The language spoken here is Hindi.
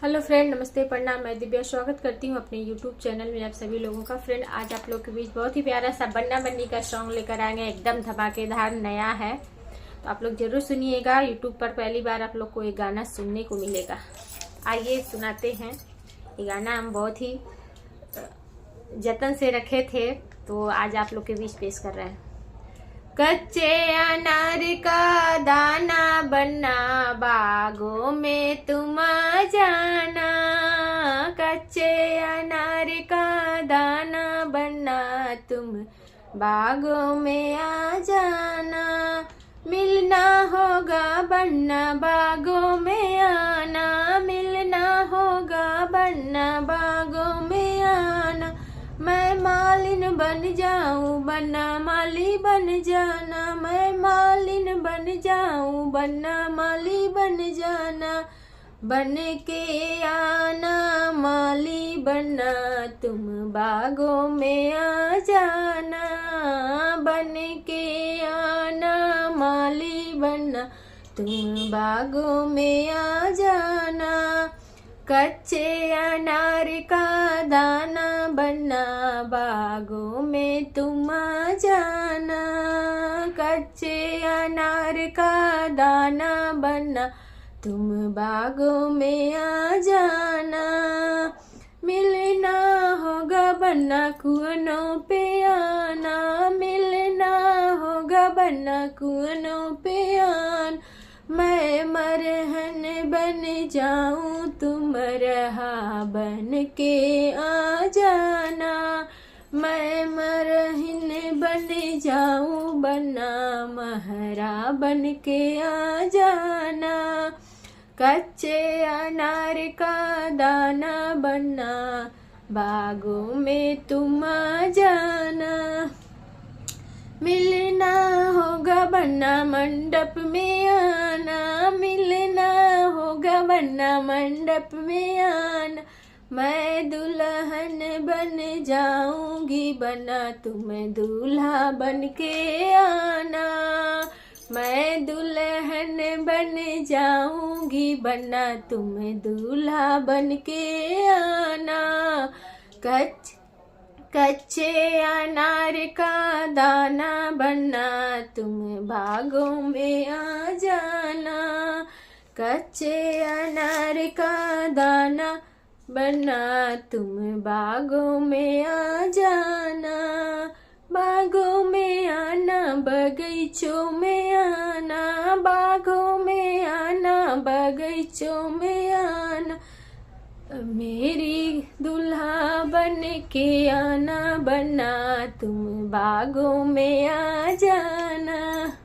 हेलो फ्रेंड, नमस्ते, प्रणाम। मैं दिव्या स्वागत करती हूँ अपने यूट्यूब चैनल में आप सभी लोगों का। फ्रेंड, आज आप लोग के बीच बहुत ही प्यारा सा बन्ना बन्नी का सॉन्ग लेकर आएंगे। एकदम धमाकेदार नया है, तो आप लोग जरूर सुनिएगा। यूट्यूब पर पहली बार आप लोग को ये गाना सुनने को मिलेगा। आइए सुनाते हैं। ये गाना हम बहुत ही जतन से रखे थे, तो आज आप लोग के बीच पेश कर रहे हैं। कच्चे अनार का दाना बनना, बागों में तुम आ जाना। कच्चे अनार का दाना बनना, तुम बागों में आ जाना। मिलना होगा बनना, बागों में आना। मिलना होगा बनना, बागों में आना। मैं मालिन बन जाऊं, बनना माली बन जाना। मैं मालिन बन जाऊं, बनना माली बन जाना। बन के आना माली बनना, तुम बागों में आ जाना। बन के आना माली बनना, तुम बागों में आ जाना। कच्चे अनार का दाना बनना, बागों में तुम आ जाना। कच्चे अनार का दाना बनना, तुम बागों में आ जाना। मिलना होगा बनना, कुआनों पे आना। मिलना होगा बनना, कुआनों पे आना। मैं मरहन बन जाऊं, तुम रहा बन के आ जाना। मैं मरहन बन जाऊं, बनना महरा बन के आ जाना। कच्चे अनार का दाना बनना, बागों में तुम आ जाना। मिलना होगा बनना, मंडप में आना। मिलना होगा बनना, मंडप में आना। मैं दुल्हन बन जाऊंगी, बना तुम दूल्हा बन के आना। मैं दुल्हन बन जाऊंगी, बना तुम दूल्हा बन के आना। कच्चे अनार का दाना बनना, तुम बागों में आ जाना। कच्चे अनार का दाना बनना, तुम बागों में आ जाना। बागों में आना, बगीचों में आना। बागों में आना, बगीचों में आना। मेरी दुल्हा बन के आना, बनना तुम बागों में आ जाना।